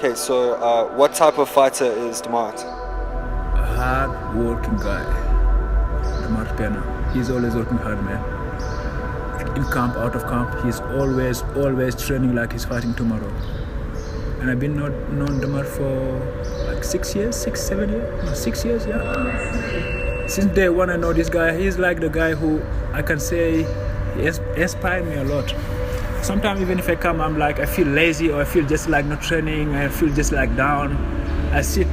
Okay, so what type of fighter is Demart? A hard-working guy, Demart Pena. He's always working hard, man. In camp, out of camp, he's always training like he's fighting tomorrow. And I've been known Demart for like 6 years, 7 years? No, 6 years, yeah. Since day one I know this guy. He's like the guy who I can say he inspired me a lot. Sometimes even if I come, I'm like, I feel lazy or I feel just like not training, I feel just like down. I sit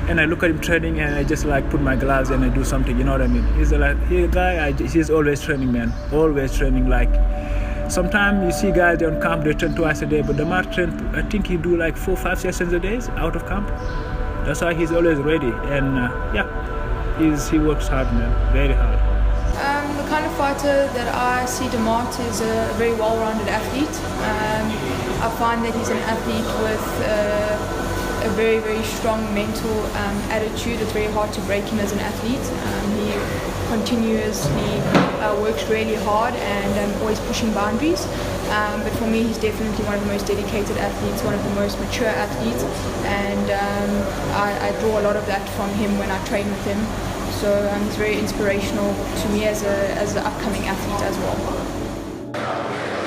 and I look at him training and I just like put my gloves and I do something, you know what I mean? He's a guy, he's always training, man. Always training. Like, sometimes you see guys on camp, they train twice a day, but the man train, I think he do like 4-5 sessions a day out of camp. That's why he's always ready. And he works hard, man, very hard. The kind of fighter that I see Demart is a very well-rounded athlete. I find that he's an athlete with a very, very strong mental attitude. It's very hard to break him as an athlete. He continuously works really hard and always pushing boundaries. But for me, he's definitely one of the most dedicated athletes, one of the most mature athletes, and I draw a lot of that from him when I train with him. So he's very inspirational to me as an upcoming athlete as well.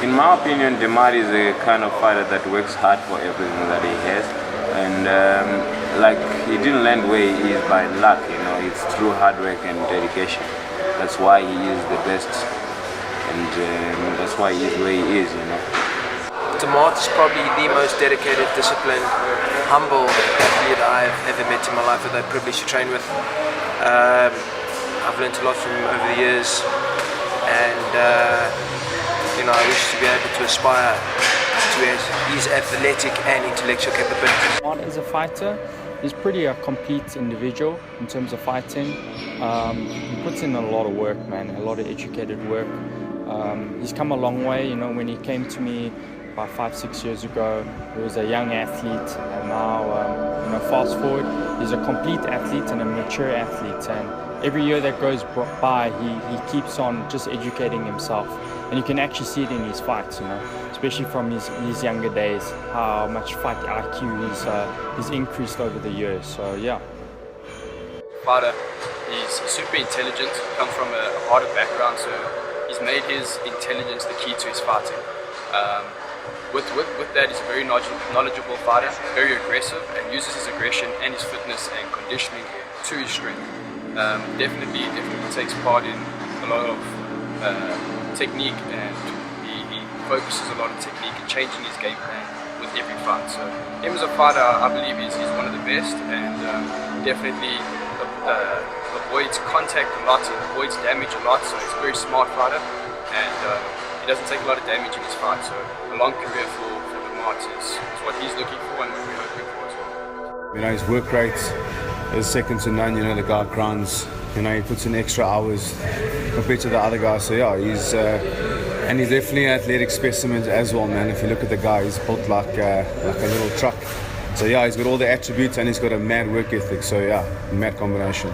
In my opinion, Demart is a kind of fighter that works hard for everything that he has, and like he didn't land where he is by luck. You know, it's through hard work and dedication. That's why he is the best, and that's why he is where he is. You know. Demart is probably the most dedicated, disciplined, humble athlete I've ever met in my life. I've had the privilege to train with. I've learned a lot from him over the years, and I wish to be able to aspire to his athletic and intellectual capabilities. Demart is a fighter. He's pretty a complete individual in terms of fighting. He puts in a lot of work, man, a lot of educated work. He's come a long way. You know, when he came to me about 5-6 years ago, he was a young athlete, and now, fast forward, he's a complete athlete and a mature athlete. And every year that goes by, he keeps on just educating himself, and you can actually see it in his fights. You know, especially from his younger days, how much fight IQ he's increased over the years. So yeah. Fighter, he's super intelligent, comes from a harder background, so he's made his intelligence the key to his fighting. With that, he's a very knowledgeable fighter, very aggressive, and uses his aggression and his fitness and conditioning to his strength. Definitely takes part in a lot of technique, and he focuses a lot on technique and changing his game plan with every fight. So him as a fighter, I believe he's one of the best, and definitely avoids contact a lot, avoids damage a lot, so he's a very smart fighter, and he doesn't take a lot of damage in his fight. So a long career for Demart is what he's looking for and what we're hoping for as well. You know, his work rate is second to none. You know, the guy grinds. You know, he puts in extra hours compared to the other guys. So yeah, he's definitely an athletic specimen as well, man. If you look at the guy, he's built like a little truck. So yeah, he's got all the attributes and he's got a mad work ethic. So yeah, mad combination.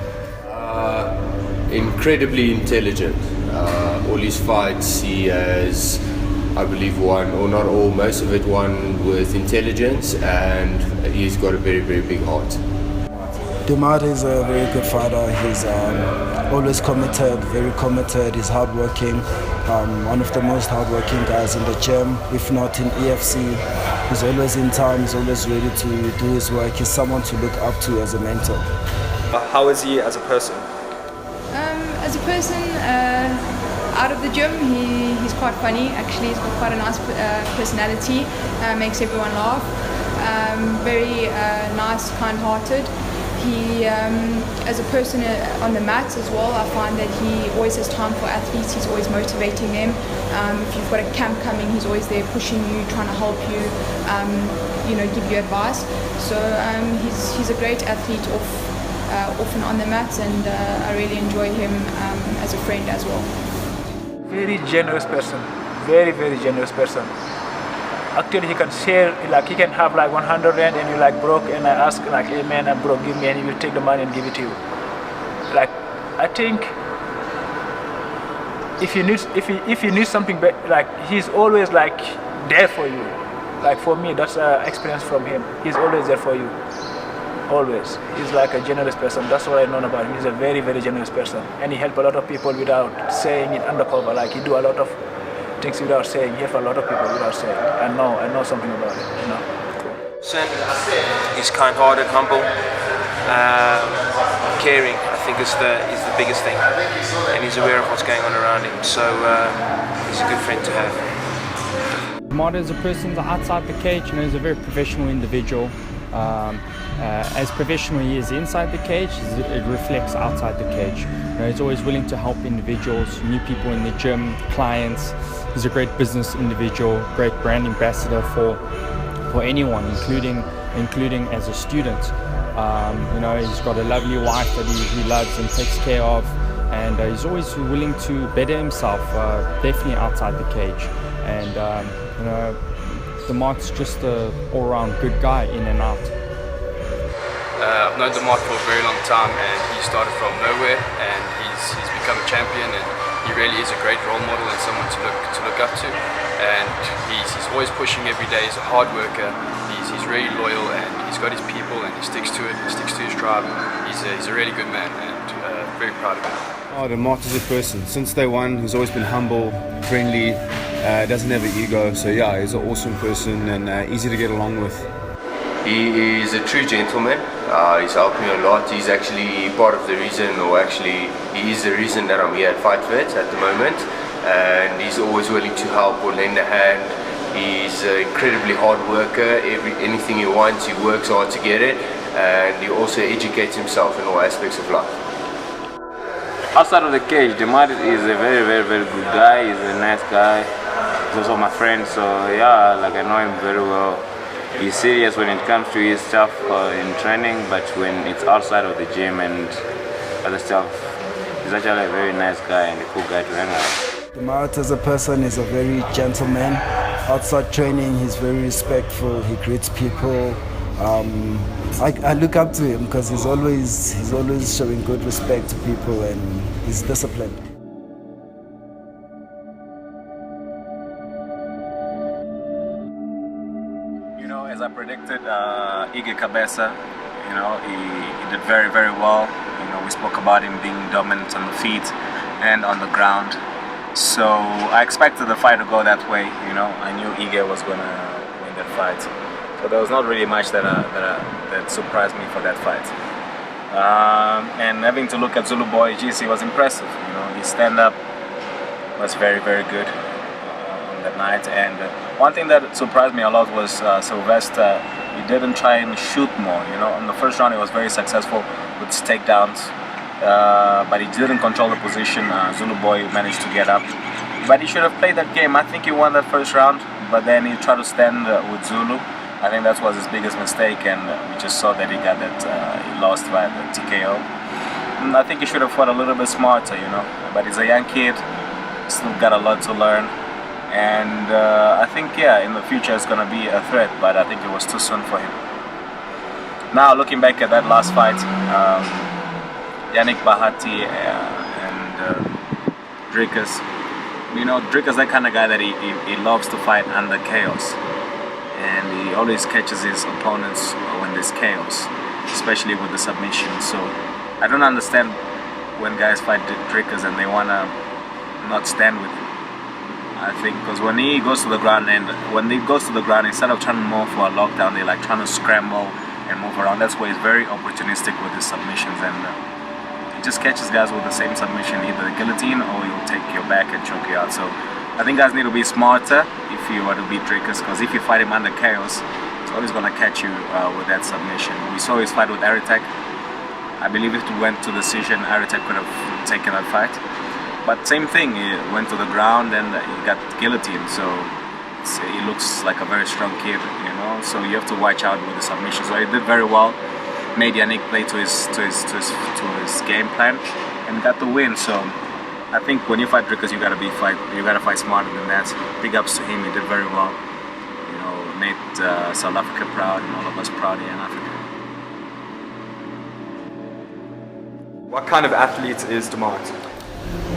Incredibly intelligent. All his fights he has, I believe, won, or not all, most of it won with intelligence, and he's got a very, very big heart. Demart is a very good fighter. He's always committed, very committed. He's hardworking. One of the most hardworking guys in the gym, if not in EFC. He's always in time. He's always ready to do his work. He's someone to look up to as a mentor. How is he as a person? As a person, out of the gym, he's quite funny. Actually, he's got quite a nice personality. Makes everyone laugh. Very nice, kind-hearted. He, as a person on the mats as well, I find that he always has time for athletes. He's always motivating them. If you've got a camp coming, he's always there pushing you, trying to help you, give you advice. So he's a great athlete off and on the mats, and I really enjoy him as a friend as well. Very generous person, very, very generous person. Actually, he can share, like he can have like 100 rand and you like broke, and I ask like, hey man, I'm broke, give me, and he will take the money and give it to you. Like, I think if you need something, like he's always like there for you. Like for me, that's an experience from him. He's always there for you. Always. He's like a generous person. That's what I know about him. He's a very, very generous person. And he helps a lot of people without saying it undercover. Like he do a lot of things without saying. He helps a lot of people without saying. I know something about it, you know. He's kind-hearted, humble, caring. I think is the biggest thing, and he's aware of what's going on around him. So he's a good friend to have. Damar is a person outside the cage, you know, he's a very professional individual. As professional he is inside the cage, it reflects outside the cage. You know, he's always willing to help individuals, new people in the gym, clients. He's a great business individual, great brand ambassador for anyone, including as a student. You know, he's got a lovely wife that he loves and takes care of, and he's always willing to better himself, definitely outside the cage. And you know, Damar's just an all-round good guy in and out. I've known Damar for a very long time, and he started from nowhere, and he's become a champion, and he really is a great role model and someone to look up to. And he's always pushing every day. He's a hard worker. He's really loyal, and he's got his people, and he sticks to it. He sticks to his tribe. He's a really good man, and very proud of him. Oh, Damar is a person. Since day one, he's always been humble, friendly, doesn't have an ego. So yeah, he's an awesome person and easy to get along with. He is a true gentleman. He's helped me a lot. He's actually part of the reason, or actually he is the reason that I'm here at Fight Fit at the moment. And he's always willing to help or lend a hand. He's an incredibly hard worker. Anything he wants, he works hard to get it. And he also educates himself in all aspects of life. Outside of the cage, Damar is a very, very, very good guy. He's a nice guy. He's also my friend, so yeah, like I know him very well. He's serious when it comes to his stuff in training, but when it's outside of the gym and other stuff, he's actually a very nice guy and a cool guy to hang out. Damar as a person is a very gentleman. Outside training, he's very respectful. He greets people. I look up to him because he's always showing good respect to people, and he's disciplined. You know, as I predicted, Ige Cabeza, you know, he did very, very well. You know, we spoke about him being dominant on the feet and on the ground. So I expected the fight to go that way. You know, I knew Ige was gonna win that fight. So there was not really much that surprised me for that fight. And having to look at Zulu Boy, geez, he was impressive. You know, his stand-up was very, very good on that night. And one thing that surprised me a lot was Sylvester. He didn't try and shoot more. You know, in the first round he was very successful with his takedowns, but he didn't control the position. Zulu Boy managed to get up, but he should have played that game. I think he won that first round, but then he tried to stand with Zulu. I think that was his biggest mistake, and we just saw that he got that, he lost by the TKO. And I think he should have fought a little bit smarter, you know, but he's a young kid, still got a lot to learn, and I think, yeah, in the future it's going to be a threat, but I think it was too soon for him. Now, looking back at that last fight, Yannick Bahati and Dricus, you know, Dricus that kind of guy that he loves to fight under chaos. And he always catches his opponents when there's chaos, especially with the submission. So I don't understand when guys fight Dricus and they want to not stand with him. I think because when he goes to the ground, instead of trying to move for a lockdown, they're like trying to scramble and move around. That's why he's very opportunistic with his submissions, and he just catches guys with the same submission, either the guillotine or he'll take your back and choke you out. So I think guys need to be smarter if you want to beat Dricus, because if you fight him under chaos, he's always going to catch you with that submission. We saw his fight with Aritek. I believe if it went to decision, Aritek could have taken that fight. But same thing, he went to the ground and he got guillotined. So he looks like a very strong kid, you know. So you have to watch out with the submissions. So he did very well, made Yannick play to his game plan, and got the win. So I think when you fight Dricus, you gotta fight smarter than that. Big ups to him, he did very well. You know, made South Africa proud and all of us proud here in Africa. What kind of athlete is Damar?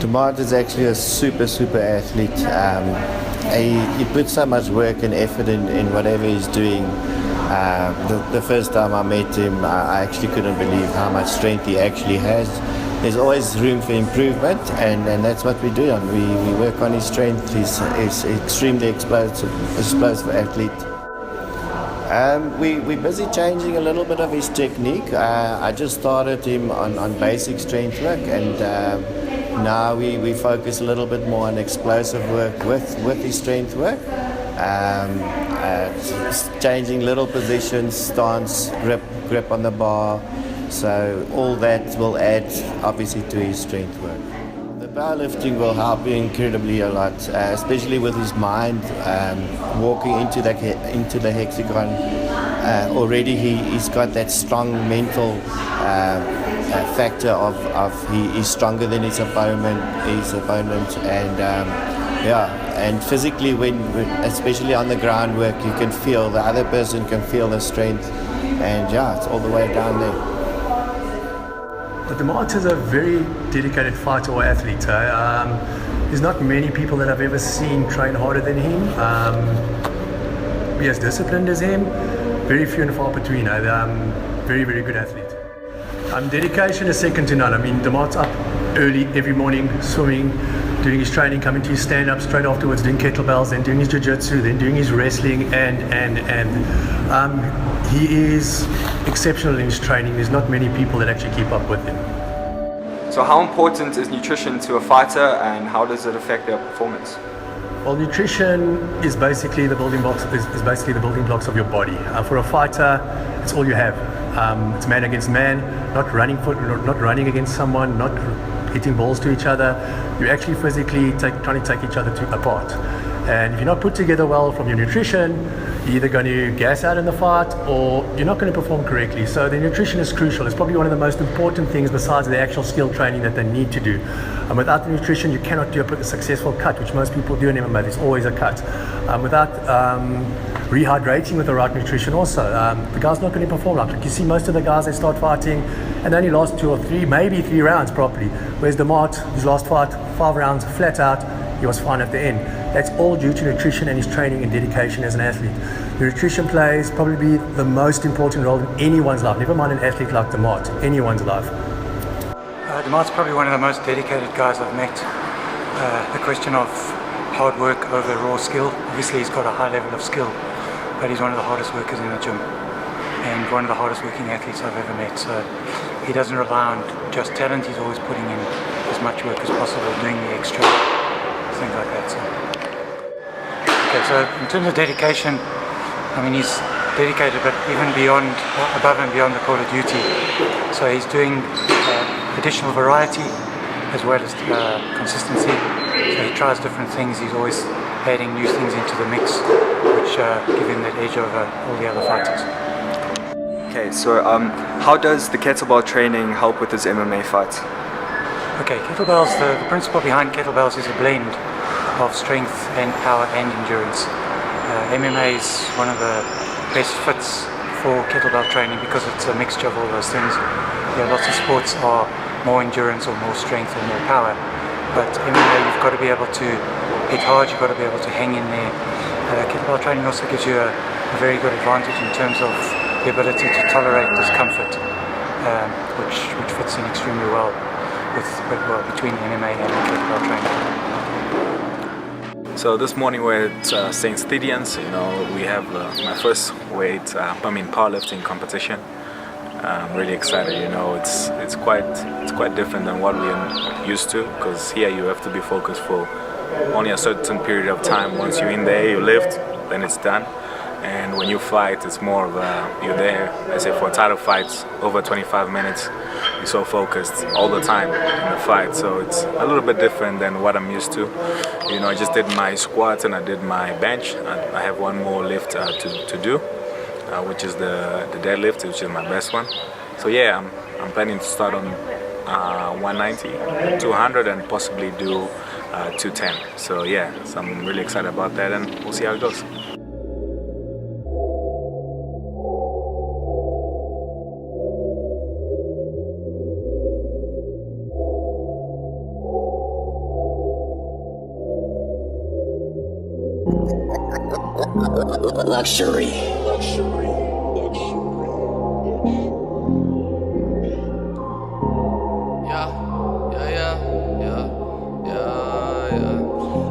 Dumart is actually a super athlete. He puts so much work and effort in whatever he's doing. The first time I met him, I actually couldn't believe how much strength he actually has. There's always room for improvement, and that's what we do. We work on his strength. He's extremely explosive athlete. We're busy changing a little bit of his technique. I just started him on basic strength work, and now we focus a little bit more on explosive work with his strength work. Changing little positions, stance, grip on the bar. So all that will add obviously to his strength work. The powerlifting will help you incredibly a lot, especially with his mind walking into the hexagon. Already he's got that strong mental factor of he is stronger than his opponent, and physically especially on the groundwork, you can feel the other person can feel the strength, and it's all the way down there. But Dumart is a very dedicated fighter or athlete. There's not many people that I've ever seen train harder than him. Be as disciplined as him. Very few and far between. Very good athlete. Dedication is second to none. I mean, Dumart's up early every morning, swimming, doing his training, coming to his stand-up, straight afterwards doing kettlebells, then doing his jiu-jitsu, then doing his wrestling, and he is exceptional in his training. There's not many people that actually keep up with him. So how important is nutrition to a fighter, and how does it affect their performance? Well, nutrition is basically the building blocks. Is basically the building blocks of your body. For a fighter, it's all you have. It's man against man. Not running against someone. Not hitting balls to each other. You're actually physically trying to take each other apart. And if you're not put together well from your nutrition, you're either going to gas out in the fight or you're not going to perform correctly. So the nutrition is crucial. It's probably one of the most important things besides the actual skill training that they need to do. And without the nutrition, you cannot do a successful cut, which most people do in MMA. There's always a cut. Without rehydrating with the right nutrition also, the guy's not going to perform. Like you see most of the guys, they start fighting and they only last 2 or 3, maybe 3 rounds properly. Whereas Dumart, his last fight, 5 rounds flat out, he was fine at the end. That's all due to nutrition and his training and dedication as an athlete. The nutrition plays probably the most important role in anyone's life, never mind an athlete like Dumart, anyone's life. Dumart's probably one of the most dedicated guys I've met. The question of hard work over raw skill, obviously he's got a high level of skill, but he's one of the hardest workers in the gym and one of the hardest working athletes I've ever met. So he doesn't rely on just talent, he's always putting in as much work as possible, doing the extra, things like that. So in terms of dedication, I mean he's dedicated but even beyond, above and beyond the call of duty. So he's doing additional variety as well as consistency. So he tries different things, he's always adding new things into the mix which give him that edge over all the other fighters. Okay, so how does the kettlebell training help with his MMA fights? Okay, kettlebells, the principle behind kettlebells is a blend of strength and power and endurance. MMA is one of the best fits for kettlebell training because it's a mixture of all those things. Lots of sports are more endurance or more strength or more power, but MMA you've got to be able to hit hard, you've got to be able to hang in there. Kettlebell training also gives you a very good advantage in terms of the ability to tolerate discomfort, which fits in extremely well between MMA and kettlebell training. So this morning we're at St. Stedians. We have my first powerlifting competition. I'm really excited. It's quite different than what we're used to, because here you have to be focused for only a certain period of time. Once you're in there, you lift, then it's done. And when you fight, it's more of you're there. I say for title fights, over 25 minutes, you're so focused all the time in the fight. So it's a little bit different than what I'm used to. I just did my squats and I did my bench. I have one more lift to do, which is the deadlift, which is my best one. So yeah, I'm planning to start on 190, 200, and possibly do 210. So yeah, so I'm really excited about that, and we'll see how it goes. Luxury.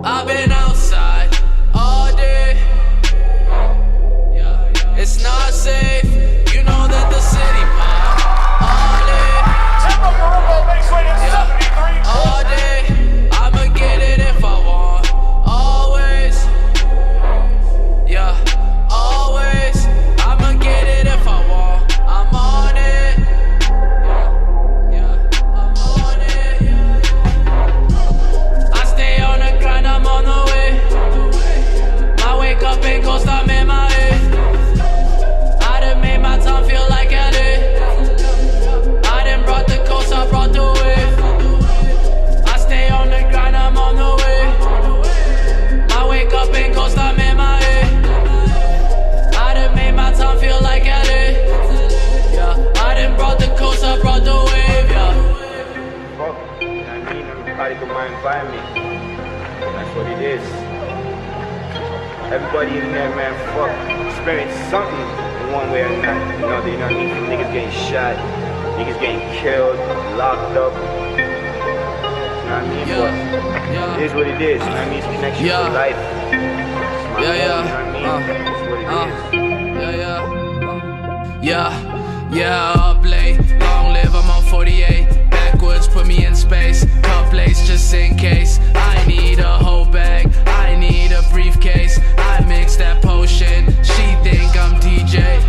I've been outside all day. It's not safe. You know that the city pop all day. I'ma get it if I want. Always. Yeah, always. I'ma get it if I want. I'm on it. Yeah, I'm on it. I stay on the grind, I'm on the way. My wake up ain't gon' stop in my head. I done made my time feel like LA. I done brought the coast, I brought the wave. I stay on the grind, I'm on the way. My wake up ain't gon' stop in my head. I done made my time feel like LA. Yeah, I done brought the coast, I brought the wave. Yeah. Fuck, I mean, everybody got my environment. That's what it is. Everybody in there, man, fuck, experience something in one way or another. You know what I mean? Niggas getting shot, niggas getting killed, locked up. You know what I mean? But it is what it is. You know what I mean? It's connection to life. It's my home, you know what I mean? It's what it is. Up late, long live, I'm on 48. Backwards, put me in space. Cup lace just in case. I need a whole bag, I need a briefcase. I mix that potion, she think I'm DJ.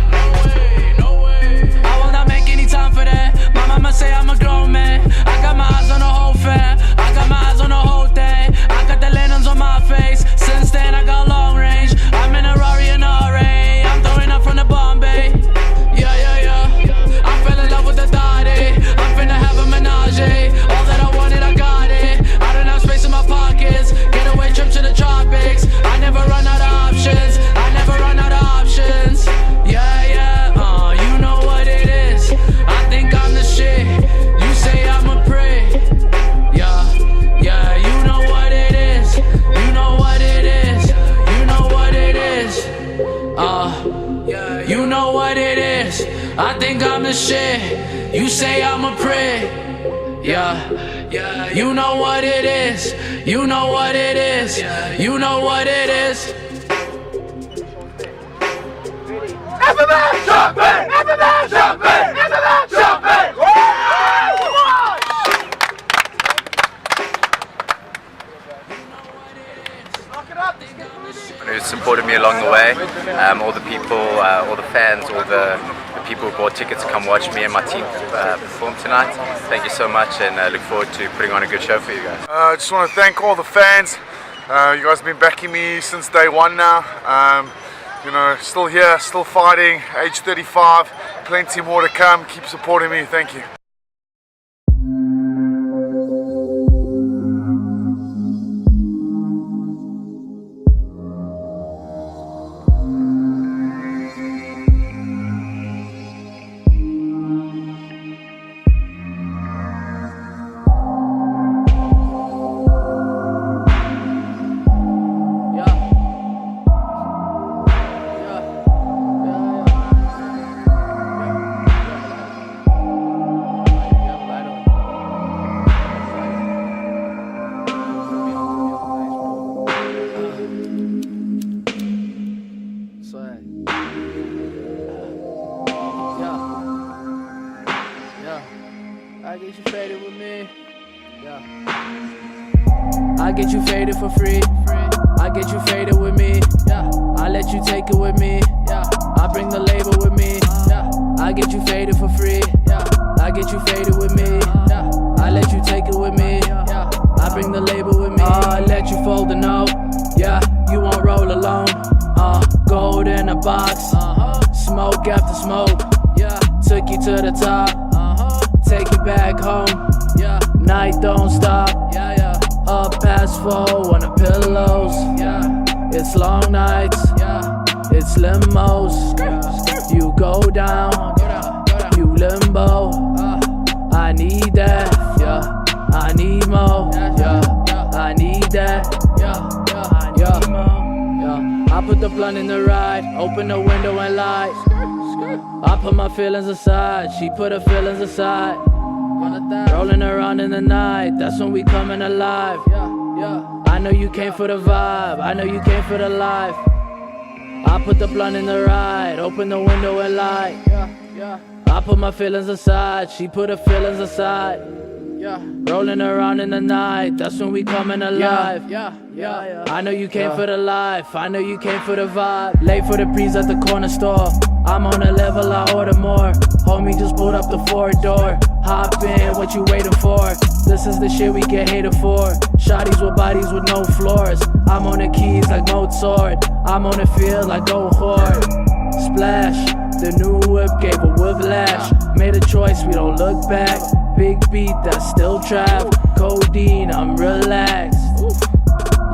No way. I will not make any time for that. My mama say I'm a grown man. I got my eyes on the whole fam. I got my eyes on the whole thing. I got the linens on my face. Since then I got long range. I'm in a Rari and a Ray. I'm throwing up from the Bombay. Yeah. I fell in love with the thought. I'm finna have a menage. All that I wanted, I got it. I don't have space in my pockets. Getaway trip to the tropics. I never run out of options. I never run out of options. You know what it is. I think I'm the shit. You say I'm a prick. Yeah, you know what it is. You know what it is. You know what it is. You know what it is. I think I'm the shit. You say I'm a prick. Yeah, you know what it is. You know what it is. You know what it is. S01 jumping! S01 jumping! S01 jumping! Who supported me along the way, all the people, all the fans, all the people who bought tickets to come watch me and my team perform tonight. Thank you so much, and look forward to putting on a good show for you guys. I just want to thank all the fans. You guys have been backing me since day one now. You know, still here, still fighting, age 35, plenty more to come. Keep supporting me, thank you. I get you faded for free. I get you faded with me. I let you take it with me. I bring the label with me. I get you faded for free. I get you faded with me. I let you take it with me. I bring the label with me. I let you fold the note. Yeah, you won't roll alone. Gold in a box. Smoke after smoke. Took you to the top. Take you back home. Night don't stop. Up past 4 on the pillows. It's long nights. It's limos. You go down. You limbo. I need that. I need more. I need that. I need more. blunt in the ride, open the window and light. I put my feelings aside, she put her feelings aside. Rolling around in the night, that's when we coming alive. I know you came for the vibe, I know you came for the life. I put the blunt in the ride, open the window and light. I put my feelings aside, she put her feelings aside. Rolling around in the night, that's when we coming alive. I know you came for the life, I know you came for the vibe. Late for the breeze at the corner store, I'm on a level, I order more. Homie just pulled up the 4-door. Hop in, what you waiting for? This is the shit we get hated for. Shotties with bodies with no floors. I'm on the keys like Mozart, I'm on the field like go hard. Splash, the new whip gave a whiplash. Made a choice, we don't look back. Big beat, that's still trap. Codeine, I'm relaxed.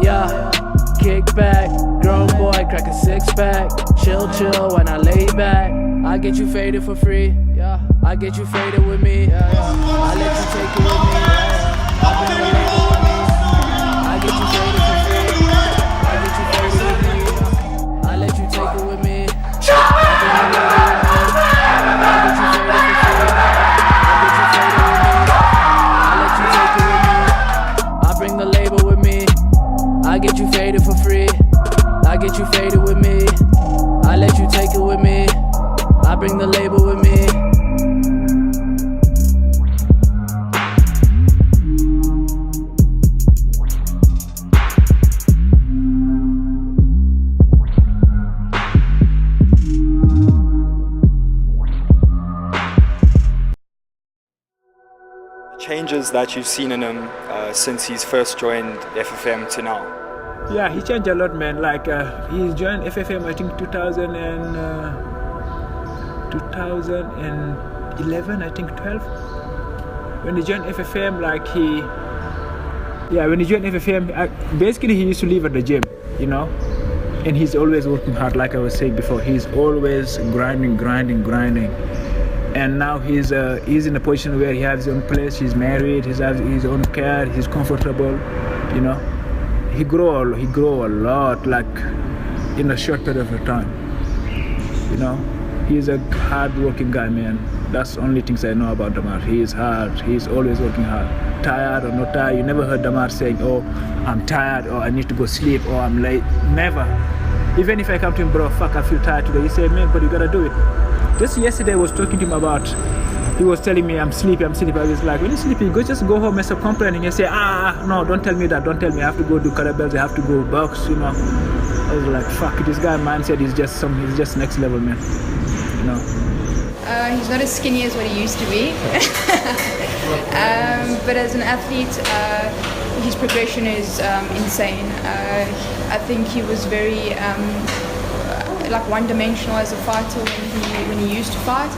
Yeah, kick back. Grown boy, crack a 6-pack. Chill when I lay back. I get you faded for free. I get you faded with me. I let you take it with me. I bring the label with me. I get you faded for free. I get you faded with me. I let you take it with me. I bring the label with me. I get you faded for free. I get you faded with me. I let you take it with me. I bring the label with me. I get you faded for free. I get you faded with me. I let you take it with me. I bring the label with me. Changes that you've seen in him since he's first joined FFM to now? Yeah, he changed a lot, man. Like he joined FFM, I think 2011, I think 12. When he joined FFM, like when he joined FFM, basically he used to live at the gym, you know, and he's always working hard. Like I was saying before, he's always grinding. And now he's in a position where he has his own place, he's married, he has his own car, he's comfortable, you know. He grow a lot, like in a short period of time, you know. He's a hard-working guy, man. That's the only things I know about Damar. He is hard, he's always working hard. Tired or not tired, you never heard Damar saying, oh, I'm tired, or I need to go sleep, or I'm late. Never. Even if I come to him, bro, fuck, I feel tired today, he said, man, but you gotta do it. Just yesterday I was talking to him about, he was telling me I'm sleepy. I was like, when you're sleepy, just go home and stop complaining and say, no, don't tell me that, don't tell me, I have to go do kettlebells, I have to go box, you know. I was like, fuck, this guy mindset is just next level, man, you know. He's not as skinny as what he used to be, but as an athlete, his progression is insane. I think he was very like one-dimensional as a fighter when he used to fight.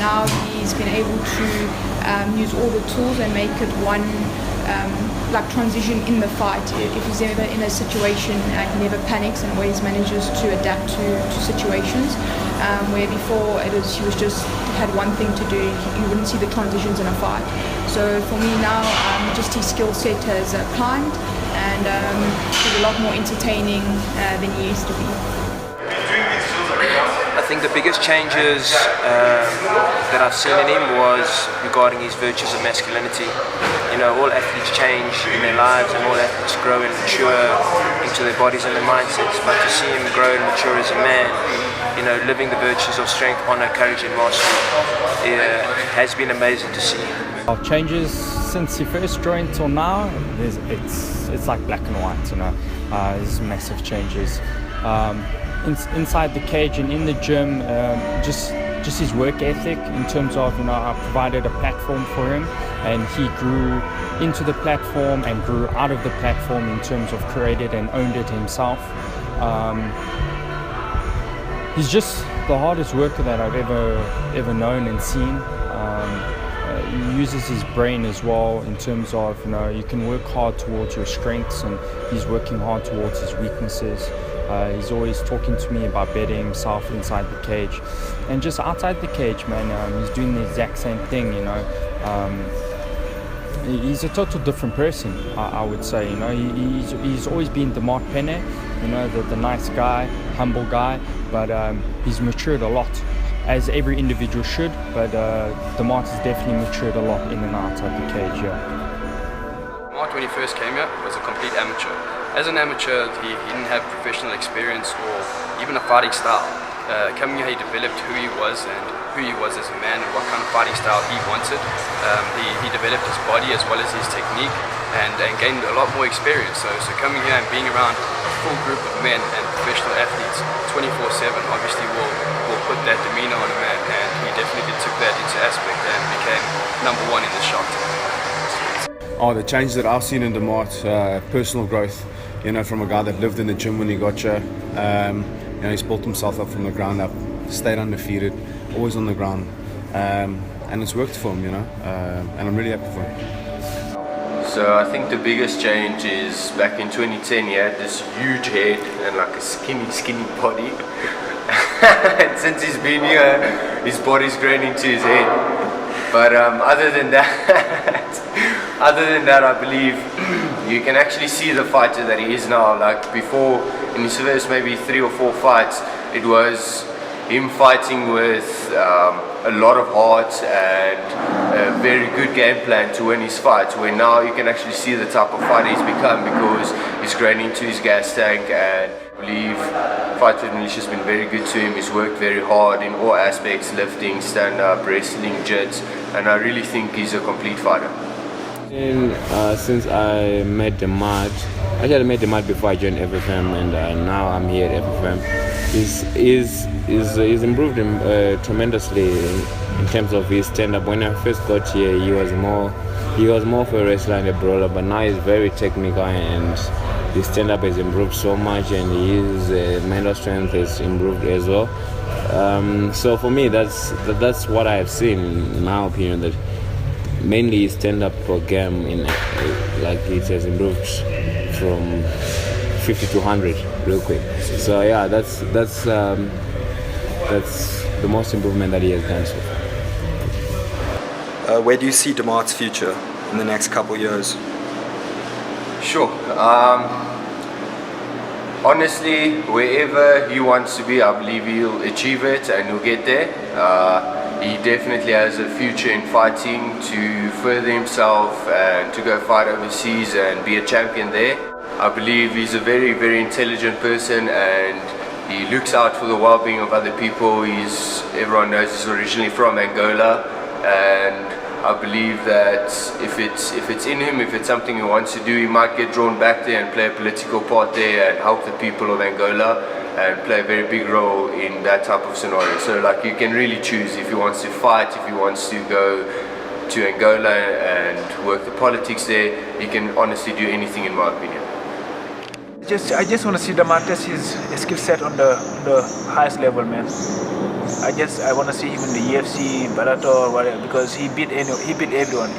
Now he's been able to use all the tools and make it one like transition in the fight. If he's ever in a situation, he never panics and always manages to adapt to situations. Where before he was just had one thing to do, you wouldn't see the transitions in a fight. So for me now, just his skill set has climbed, and he's a lot more entertaining than he used to be. I think the biggest changes that I've seen in him was regarding his virtues of masculinity. You know, all athletes change in their lives and all athletes grow and mature into their bodies and their mindsets, but to see him grow and mature as a man, you know, living the virtues of strength, honor, courage and mastery, has been amazing to see. Changes since he first joined till now, it's like black and white, you know. There's massive changes. Inside the cage and in the gym, just his work ethic in terms of, you know, I provided a platform for him and he grew into the platform and grew out of the platform in terms of created and owned it himself. He's just the hardest worker that I've ever known and seen. He uses his brain as well in terms of, you know, you can work hard towards your strengths and he's working hard towards his weaknesses. He's always talking to me about bettering himself inside the cage. And just outside the cage, man, he's doing the exact same thing, you know. he's a total different person, I would say. You know, he's always been Demar Penne, you know, the nice guy, humble guy, but he's matured a lot, as every individual should. But Demar has definitely matured a lot in and outside the cage. Yeah. Demar, when he first came here, was a complete amateur. As an amateur, he didn't have professional experience or even a fighting style. Coming here, he developed who he was and who he was as a man and what kind of fighting style he wanted. He developed his body as well as his technique and gained a lot more experience. So coming here and being around a full group of men and professional athletes 24/7 obviously will put that demeanor on a man, and he definitely took that into aspect and became #1 in the shot. Oh, the changes that I've seen in Demar, personal growth, you know, from a guy that lived in the gym when he got here. You know, he's built himself up from the ground up, stayed undefeated, always on the ground, and it's worked for him, you know, and I'm really happy for him. So I think the biggest change is back in 2010 he had this huge head and like a skinny body. And since he's been here, his body's grown into his head. But other than that, I believe you can actually see the fighter that he is now. Like before, in his first maybe 3 or 4 fights, it was him fighting with a lot of heart and a very good game plan to win his fights, where now you can actually see the type of fighter he's become because he's grown into his gas tank. And I believe Fight with Militia has been very good to him. He's worked very hard in all aspects, lifting, stand-up, wrestling, jits, and I really think he's a complete fighter. Since I met Demar, actually I met Demar before I joined FFM, and now I'm here at FFM. He's improved him tremendously in terms of his stand-up. When I first got here, he was more of a wrestler and a brawler, but now he's very technical, and his stand-up has improved so much, and his mental strength has improved as well. So for me, that's what I have seen, in my opinion, that mainly his stand-up program like it has improved from 50 to 100 real quick. So yeah, that's the most improvement that he has done so far. Where do you see Demar's future in the next couple of years? Sure. Honestly, wherever he wants to be, I believe he'll achieve it and he'll get there. He definitely has a future in fighting to further himself and to go fight overseas and be a champion there. I believe he's a very, very intelligent person and he looks out for the well-being of other people. Everyone knows he's originally from Angola, and I believe that if it's in him, if it's something he wants to do, he might get drawn back there and play a political part there and help the people of Angola and play a very big role in that type of scenario. So like you can really choose if he wants to fight, if he wants to go to Angola and work the politics there. He can honestly do anything, in my opinion. I just want to see Demar test his skill set on the highest level, man. I want to see him in the UFC, Bellator, whatever, because he beat everyone.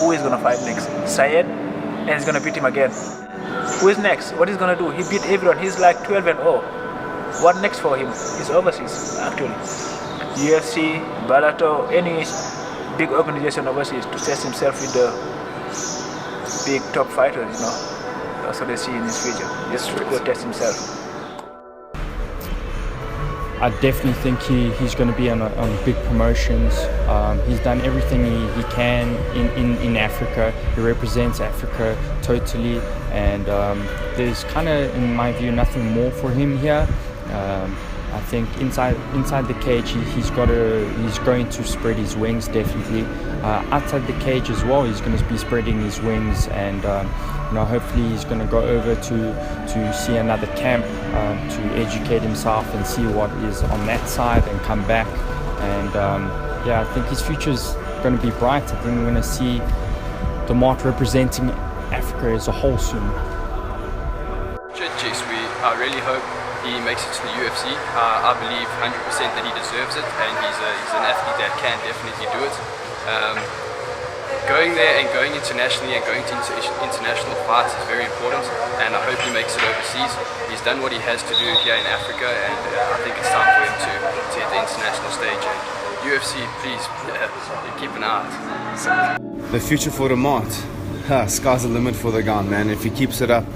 Who is gonna fight next? Syed, and he's gonna beat him again. Who is next? What is gonna do? He beat everyone. He's like 12-0. What next for him? He's overseas, actually. UFC, Bellator, any big organization overseas to test himself with the big top fighters, you know. That's what they see in his future. Just to go test himself. I definitely think he's going to be on big promotions. He's done everything he can in Africa. He represents Africa totally, and there's kind of, in my view, nothing more for him here. I think inside the cage, he's going to spread his wings definitely. Outside the cage as well, he's going to be spreading his wings, and hopefully he's going to go over to see another camp to educate himself and see what is on that side and come back. And I think his future's going to be bright. I think we're going to see Demar representing Africa as a whole soon. I really hope he makes it to the UFC. I believe 100% that he deserves it, and he's an athlete that can definitely do it. Going there and going internationally and going to international fights is very important, and I hope he makes it overseas. He's done what he has to do here in Africa, and I think it's time for him to hit the international stage. And UFC, please keep an eye out. the future for Demar, sky's the limit for the guy, man. If he keeps it up,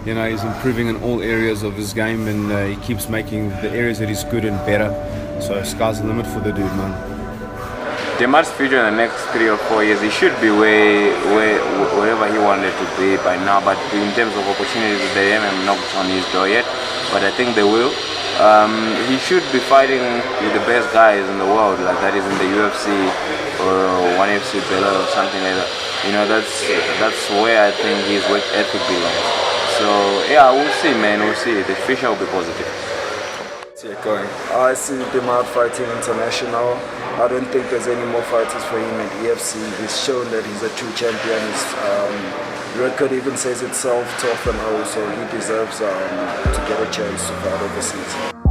you know, he's improving in all areas of his game, and he keeps making the areas that he's good in better. So sky's the limit for the dude, man. Demar's future in the next 3 or 4 years, he should be wherever he wanted to be by now. But in terms of opportunities, they haven't knocked on his door yet. But I think they will. He should be fighting with the best guys in the world, like that is in the UFC or 1FC Bellator or something like that. You know, that's where I think his work ethic belongs. So yeah, we'll see, man. We'll see. The future will be positive. Going. I see Demar fighting international. I don't think there's any more fighters for him at EFC. He's shown that he's a true champion. His record even says itself, 12-0, so he deserves to get a chance to fight overseas.